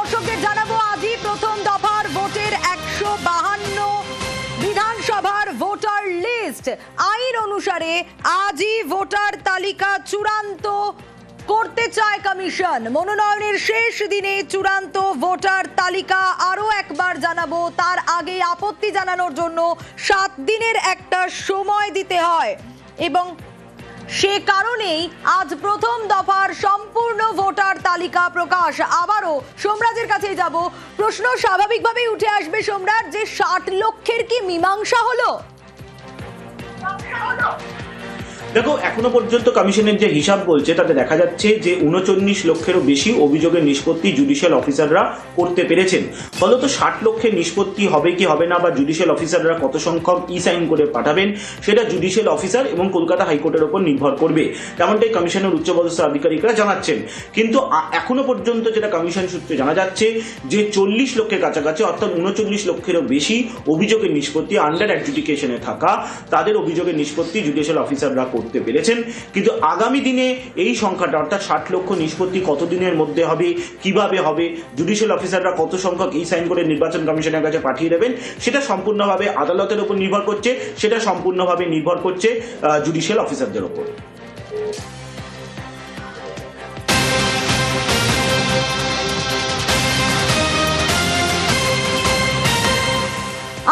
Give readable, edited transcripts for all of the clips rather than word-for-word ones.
দর্শকদের জানাবো আজই প্রথম দফার ভোটের 152 বিধানসভার ভোটার লিস্ট। আইন অনুসারে আজই ভোটার তালিকা চূড়ান্ত করতে চায় কমিশন। মনোনয়নের শেষ দিনে চূড়ান্ত ভোটার তালিকা আরো একবার জানাবো, তার আগে আপত্তি জানানোর জন্য 7 দিনের একটা সময় দিতে হয় এবং সে কারণেই আজ প্রথম দফার সম্পূর্ণ ভোটার তালিকা প্রকাশ। আবারও সোমরাজের কাছেই যাব, প্রশ্ন স্বাভাবিকভাবেই উঠে আসবে সোমরাজ, যে 60 লক্ষের কি মীমাংসা হলো? দেখো, এখনো পর্যন্ত কমিশনের যে হিসাব বলছে তাতে দেখা যাচ্ছে যে 39 লক্ষেরও বেশি অভিযোগের নিষ্পত্তি জুডিশিয়াল অফিসাররা করতে পেরেছেন। ফলত 60 লক্ষের নিষ্পত্তি হবে কি হবে না, বা জুডিশিয়াল অফিসাররা কত সংখ্যক ই সাইন করে পাঠাবেন, সেটা জুডিশিয়াল অফিসার এবং কলকাতা হাইকোর্টের উপর নির্ভর করবে, তেমনটাই কমিশনের উচ্চপদস্থ আধিকারিকরা জানাচ্ছেন। কিন্তু এখনো পর্যন্ত যেটা কমিশন সূত্রে জানা যাচ্ছে যে 40 লক্ষের কাছাকাছি, অর্থাৎ 39 লক্ষেরও বেশি অভিযোগের নিষ্পত্তি আন্ডার অ্যাডজুডিকেশনে থাকা তাদের অভিযোগের নিষ্পত্তি জুডিশিয়াল অফিসাররা করতে পেরেছেন। কিন্তু আগামী দিনে এই সংখ্যাটা, অর্থাৎ 60 লক্ষ নিষ্পত্তি কতদিনের মধ্যে হবে, কিভাবে হবে, জুডিশিয়াল অফিসাররা কত সংখ্যক এই সাইন করে নির্বাচন কমিশনের কাছে পাঠিয়ে দেবেন, সেটা সম্পূর্ণভাবে আদালতের উপর নির্ভর করছে, সেটা সম্পূর্ণভাবে নির্ভর করছে জুডিশিয়াল অফিসারদের উপর।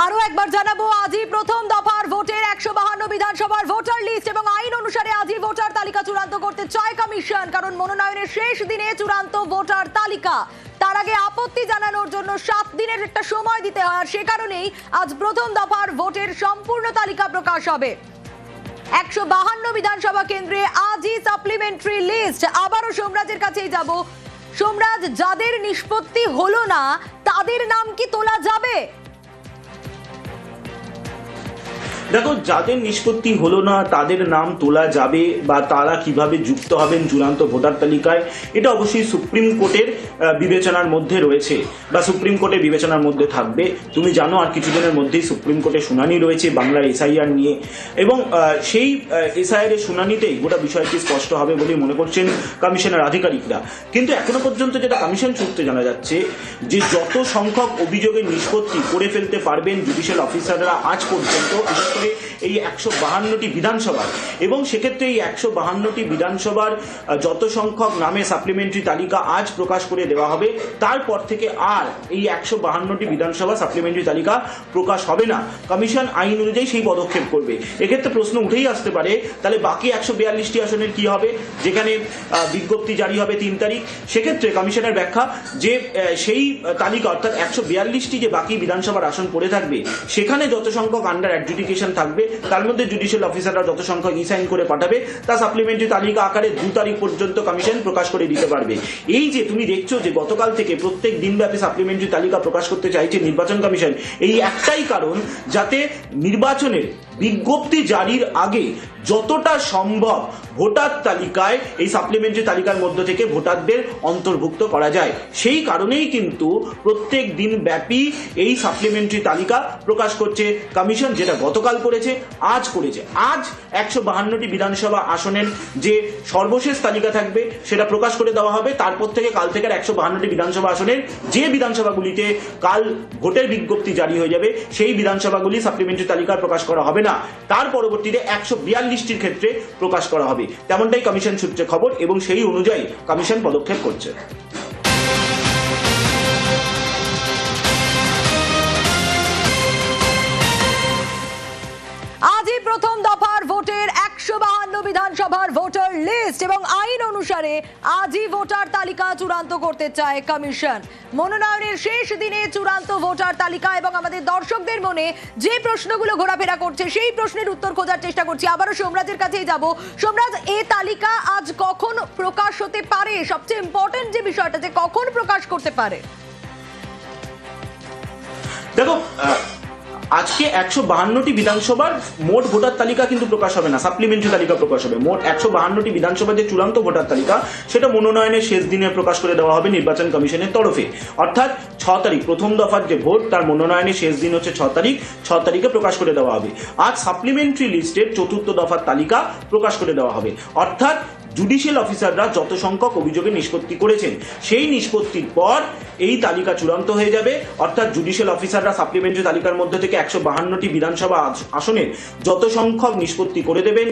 আরো একবার জানাবো, আজই প্রথম দফার ভোটের 152 বিধানসভার ভোটার লিস্ট এবং আইন অনুসারে আজই ভোটার তালিকা চূড়ান্ত করতে চায় কমিশন, কারণ মনোনয়নের শেষ দিনে চূড়ান্ত ভোটার তালিকা, তার আগে আপত্তি জানানোর জন্য 7 দিনের একটা সময় দিতে হয়। আর সে কারণেই আজ প্রথম দফার ভোটের সম্পূর্ণ তালিকা প্রকাশ হবে। 152 বিধানসভা কেন্দ্রে আজই সাপ্লিমেন্টারি লিস্ট। আবারও সোমরাজের কাছেই যাব, সোমরাজ, যাদের নিষ্পত্তি হলো না তাদের নাম কি তোলা যাবে? দেখো, যাদের নিষ্পত্তি হলো না তাদের নাম তোলা যাবে বা তারা কিভাবে যুক্ত হবেন চূড়ান্ত ভোটার তালিকায়, এটা অবশ্যই সুপ্রিম কোর্টের বিবেচনার মধ্যে রয়েছে বা সুপ্রিম কোর্টের বিবেচনার মধ্যে থাকবে। তুমি জানো, আর কিছুদিনের মধ্যেই সুপ্রিম কোর্টে শুনানি রয়েছে বাংলার এসআইআর নিয়ে, এবং সেই এসআইআর এর শুনানিতেই গোটা বিষয়টি স্পষ্ট হবে বলে মনে করছেন কমিশনের আধিকারিকরা। কিন্তু এখনো পর্যন্ত যেটা কমিশন সূত্রে জানা যাচ্ছে যে যত সংখ্যক অভিযোগের নিষ্পত্তি করে ফেলতে পারবেন জুডিশিয়াল অফিসাররা আজ পর্যন্ত, বিশেষ করে এই 152টি বিধানসভার, এবং সেক্ষেত্রে এই 152টি বিধানসভার যত সংখ্যক নামে সাপ্লিমেন্টারি তালিকা আজ প্রকাশ করে দেওয়া হবে, তারপর থেকে আর এই 152টি বিধানসভা সাপ্লিমেন্টারি তালিকা প্রকাশ হবে না। কমিশন আইন অনুযায়ী সেই পদক্ষেপ করবে। এক্ষেত্রে প্রশ্ন উঠেই আসতে পারে, তাহলে বাকি 142টি আসনের কি হবে, যেখানে বিজ্ঞপ্তি জারি হবে 3 তারিখ? সেক্ষেত্রে কমিশনের ব্যাখ্যা যে সেই তালিকা, অর্থাৎ 142টি যে বাকি বিধানসভার আসন পড়ে থাকবে, সেখানে যত সংখ্যক আন্ডার অ্যাডজুডিকেশন থাকবে, তার মধ্যে জুডিশিয়াল অফিসাররা যত সংখ্যক ই সাইন করে পাঠাবে, তা সাপ্লিমেন্টারি তালিকা আকারে 2 তারিখ পর্যন্ত কমিশন প্রকাশ করে দিতে পারবে। এই যে তুমি দেখছো যে গতকাল থেকে প্রত্যেক দিনব্যাপী সাপ্লিমেন্টারি তালিকা প্রকাশ করতে চাইছে নির্বাচন কমিশন, এই একটাই কারণ, যাতে নির্বাচনের বিজ্ঞপ্তি জারির আগে যতটা সম্ভব ভোটার তালিকায় এই সাপ্লিমেন্টারি তালিকার মধ্য থেকে ভোটারদের অন্তর্ভুক্ত করা যায়। সেই কারণেই কিন্তু প্রত্যেক দিন ব্যাপী এই সাপ্লিমেন্টারি তালিকা প্রকাশ করছে কমিশন, যেটা গতকাল করেছে, আজ করেছে। আজ 152টি বিধানসভা আসনের যে সর্বশেষ তালিকা থাকবে সেটা প্রকাশ করে দেওয়া হবে। তারপর থেকে কাল থেকে 152টি বিধানসভা আসনের যে বিধানসভাগুলিতে কাল ভোটের বিজ্ঞপ্তি জারি হয়ে যাবে, সেই বিধানসভাগুলি সাপ্লিমেন্টারি তালিকা প্রকাশ করা হবে না। তার পরবর্তীতে 142টির ক্ষেত্রে প্রকাশ করা হবে, তেমনটাই কমিশন সূত্রে খবর, এবং সেই অনুযায়ী কমিশন পদক্ষেপ করছে। আজই প্রথম দফার ভোটের 152 বিধানসভার ভোটার লিস্ট এবং আইন অনুসারে আজই ভোটার তালিকা চূড়ান্ত করতে চায় কমিশন। মনোনয়নের শেষ দিনে চূড়ান্ত ভোটার তালিকা, এবং আমাদের দর্শকদের মনে যে প্রশ্নগুলো ঘোরাফেরা করছে সেই প্রশ্নের উত্তর খোঁজার চেষ্টা করছি। আবারও সোমরাজের কাছেই যাব, সোমরাজ, এই তালিকা আজ কখন প্রকাশ হতে পারে? সবচেয়ে ইম্পর্টেন্ট যে বিষয়টা, যে কখন প্রকাশ করতে পারে? দেখো, আজকে 152টি বিধানসভার মোট ভোটার তালিকা কিন্তু প্রকাশ হবে না, সাপ্লিমেন্টারি তালিকা প্রকাশ হবে। মোট 152টি বিধানসভার যে চূড়ান্ত ভোটার তালিকা, সেটা মনোনয়নের শেষ দিনে প্রকাশ করে দেওয়া হবে নির্বাচন কমিশনের তরফে, অর্থাৎ 6 তারিখ প্রথম দফার যে ভোট, তার মনোনয়নের শেষ দিন হচ্ছে 6 তারিখ। 6 তারিখে প্রকাশ করে দেওয়া হবে। আজ সাপ্লিমেন্টারি লিস্টের 4র্থ দফার তালিকা প্রকাশ করে দেওয়া হবে, অর্থাৎ জুডিশিয়াল অফিসাররা যত সংখ্যক অভিযোগে নিষ্পত্তি করেছেন, সেই নিষ্পত্তির পর এই তালিকা চূড়ান্ত হয়ে যাবে, অর্থাৎ জুডিশিয়াল অফিসাররা সাপ্লিমেন্টারি তালিকার মধ্যে থেকে 152টি বিধানসভা আসনের যত সংখ্যক নিষ্পত্তি করে দেবেন,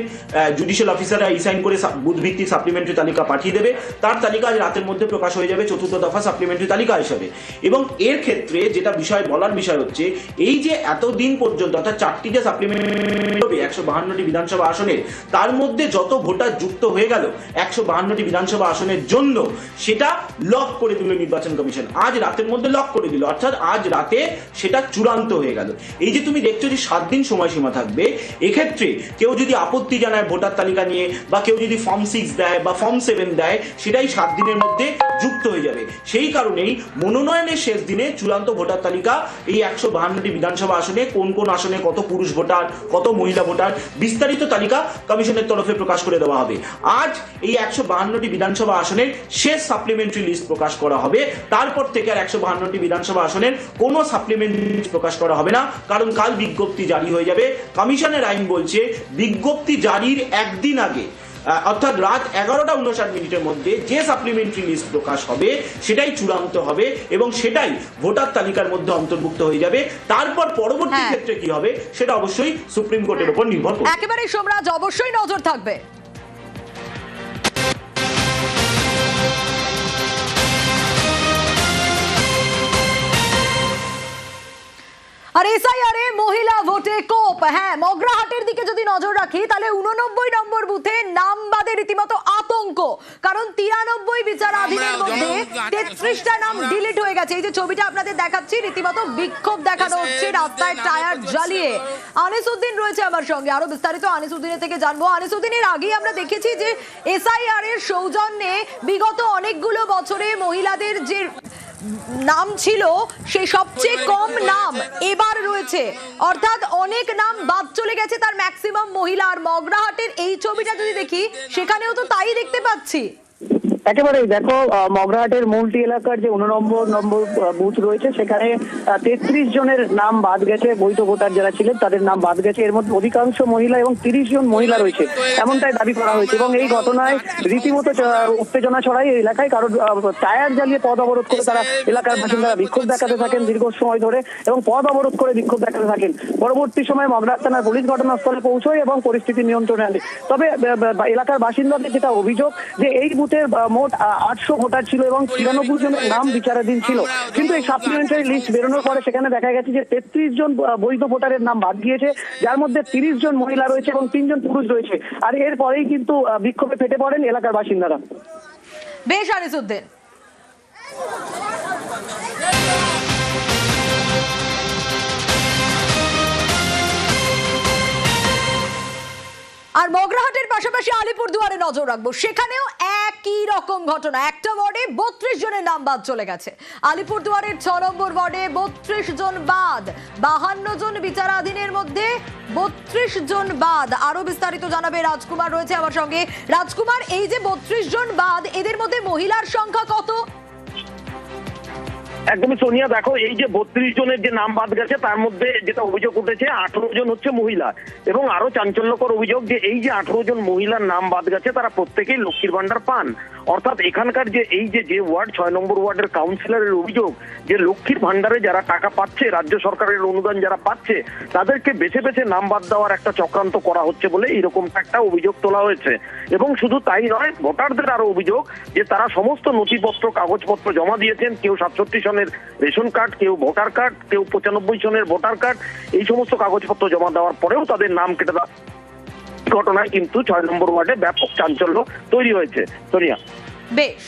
জুডিশিয়াল অফিসাররা ইসাইন করে বুথ ভিত্তিক সাপ্লিমেন্টারি তালিকা পাঠিয়ে দেবে। তার তালিকা আজ রাতের মধ্যে প্রকাশ হয়ে যাবে চতুর্থ দফা সাপ্লিমেন্টারি তালিকা হিসাবে। এবং এর ক্ষেত্রে যেটা বলার বিষয় হচ্ছে, এই যে এতদিন পর্যন্ত অর্থাৎ 4টি যে সাপ্লিমেন্টারি 152টি বিধানসভা আসনের, তার মধ্যে যত ভোটার যুক্ত হয়ে গেল 152টি বিধানসভা আসনের জন্য, সেটা লক করে দিল নির্বাচন কমিশন। আজ রাতের মধ্যে লক করে দিল, অর্থাৎ আজ রাতে সেটা চূড়ান্ত হয়ে গেল। এই যে তুমি দেখছো যে 7 দিন সময়সীমা থাকবে, এক্ষেত্রে কেউ যদি আপত্তি জানায় ভোটার তালিকা নিয়ে, বা কেউ যদি ফর্ম 6 দেয় বা ফর্ম 7 দেয়, সেটাই 7 দিনের মধ্যে যুক্ত হয়ে যাবে। সেই কারণেই মনোনয়নের শেষ দিনে চূড়ান্ত ভোটার তালিকা এই 152টি বিধানসভা আসনে কোন কোন আসনে কত পুরুষ ভোটার, কত মহিলা ভোটার, বিস্তারিত তালিকা কমিশনের তরফে প্রকাশ করে দেওয়া হবে। আজ এই 152টি বিধানসভা আসনের শেষ সাপ্লিমেন্টারি লিস্ট প্রকাশ করা হবে। তারপর থেকে আর 152টি বিধানসভা আসনের কোনো সাপ্লিমেন্টারি লিস্ট প্রকাশ করা হবে না, কারণ কাল বিজ্ঞপ্তি জারি হয়ে যাবে। কমিশনের আইন বলছে বিজ্ঞপ্তি জারির একদিন আগে, অর্থাৎ রাত 11:59 মধ্যে যে সাপ্লিমেন্টারি লিস্ট প্রকাশ হবে সেটাই চূড়ান্ত হবে এবং সেটাই ভোটার তালিকার মধ্যে অন্তর্ভুক্ত হয়ে যাবে। তারপর পরবর্তী ক্ষেত্রে কি হবে সেটা অবশ্যই সুপ্রিম কোর্টের উপর নির্ভর করবে। একেবারে সোমরাজ, অবশ্যই নজর থাকবে। আর এসআইআরে মহিলা ভোটে কোপ। হ্যাঁ, মগরাহাটের দিকে যদি নজর রাখি তাহলে 89 নম্বর বুথে নাম বাদে রীতিমতো আতঙ্ক, কারণ 93 বিচারাধীনের মধ্যে 33টা নাম ডিলিট হয়ে গেছে। এই যে ছবিটা আপনাদের দেখাচ্ছি, রীতিমতো বিক্ষোভ দেখানো হচ্ছে রাস্তায় টায়ার জ্বালিয়ে। আনিসউদ্দিন রয়েছে আমার সঙ্গে, আরো বিস্তারিত আনিসউদ্দিনের থেকে জানবো। আনিসউদ্দিনের আগেই আমরা দেখেছি যে এসআইআর এর সৌজন্যে বিগত অনেকগুলো বছরে মহিলাদের যে নাম ছিল সেই সবচেয়ে কম নাম এবার রয়েছে, অর্থাৎ অনেক নাম বাদ চলে গেছে, তার ম্যাক্সিমাম মহিলা। আর মগরাহাটের এই ছবিটা যদি দেখি সেখানেও তো তাই দেখতে পাচ্ছি। একেবারেই দেখো, মগরাহাটের মূলটি এলাকার যে 89 নম্বর বুথ রয়েছে সেখানে 33 জনের নাম বাদ গেছে। বৈধ ভোটার যারা ছিলেন তাদের নাম বাদ গেছে। এর মধ্যে অধিকাংশ মহিলা এবং 30 জন মহিলা রয়েছে, এমনটাই দাবি করা হয়েছে। এবং এই ঘটনায় রীতিমতো উত্তেজনা ছড়ায় এই এলাকায়, কারণ টায়ার জ্বালিয়ে পথ অবরোধ করে তারা এলাকার বাসিন্দারা বিক্ষোভ দেখাতে থাকেন দীর্ঘ সময় ধরে, এবং পথ অবরোধ করে বিক্ষোভ দেখাতে থাকেন। পরবর্তী সময় মগরাহাট থানার পুলিশ ঘটনাস্থলে পৌঁছয় এবং পরিস্থিতি নিয়ন্ত্রণে আনে। তবে এলাকার বাসিন্দাদের যেটা অভিযোগ, যে এই বুথের মোট 800 ভোটার ছিল এবং 93 জনের নাম বিচারাধীন ছিল। কিন্তু এই সাপ্লিমেন্টারি লিস্ট বেরোনোর পরে সেখানে দেখা গেছে যে 33 জন বৈধ ভোটারের নাম বাদ গিয়েছে, যার মধ্যে 30 জন মহিলা রয়েছে এবং 3 জন পুরুষ রয়েছে। আর এরপরেই কিন্তু বিক্ষোভে ফেটে পড়েন এলাকার বাসিন্দারা। বেশ আনিসউদ্দিন। আর মগরাহাটের পাশাপাশি আলিপুরদুয়ারে নজর রাখবো, সেখানেও একই রকম ঘটনা। একটা ওয়ার্ডে 32 জনের নাম বাদ চলে গেছে। আলিপুরদুয়ারের 6 নম্বর ওয়ার্ডে 32 জন বাদ, 52 জন বিচারাধীনের মধ্যে 32 জন বাদ। আরো বিস্তারিত জানাবে রাজকুমার রয়েছে আমার সঙ্গে। রাজকুমার, এই যে 32 জন বাদ, এদের মধ্যে মহিলার সংখ্যা কত? একদমই সোনিয়া, দেখো এই যে 32 জনের যে নাম বাদ গেছে তার মধ্যে যেটা অভিযোগ উঠেছে 18 জন হচ্ছে মহিলা, এবং আরো চাঞ্চল্যকর অভিযোগ যে এই যে 18 জন মহিলার নাম বাদ গেছে তারা প্রত্যেকেই লক্ষ্মীর ভান্ডার পান। অর্থাৎ এখানকার যে এই যে ওয়ার্ড 6 নম্বর ওয়ার্ডের কাউন্সিলরের অভিযোগ যে লক্ষ্মীর ভান্ডারে যারা টাকা পাচ্ছে, রাজ্য সরকারের অনুদান যারা পাচ্ছে, তাদেরকে বেছে বেছে নাম বাদ দেওয়ার একটা চক্রান্ত করা হচ্ছে বলে এরকম একটা অভিযোগ তোলা হয়েছে। এবং শুধু তাই নয়, ভোটারদের আরো অভিযোগ যে তারা সমস্ত নথিপত্র কাগজপত্র জমা দিয়েছেন, কেউ 67 সনের রেশন কার্ড, কেউ ভোটার কার্ড, কেউ 95 সনের ভোটার কার্ড, এই সমস্ত কাগজপত্র জমা দেওয়ার পরেও তাদের নাম কেটে দেওয়া ঘটনায় কিন্তু 6 নম্বর ওয়ার্ডে ব্যাপক চাঞ্চল্য তৈরি হয়েছে। সোনিয়া, বেশ।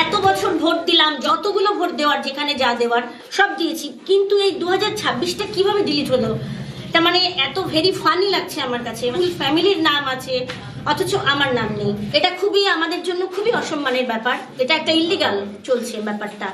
এত বছর ভোট দিলাম, যতগুলো ভোট দেওয়ার যেখানে যা দেওয়ার সব দিয়েছি, কিন্তু এই 2026টা কিভাবে ডিলিট হলো? তার মানে এত ভেরি ফানি লাগছে আমার কাছে। মানে ফ্যামিলির নাম আছে অথচ আমার নাম নেই। এটা খুবই আমাদের জন্য খুবই অসম্মানের ব্যাপার। এটা একটা ইল্লিগাল চলছে ব্যাপারটা।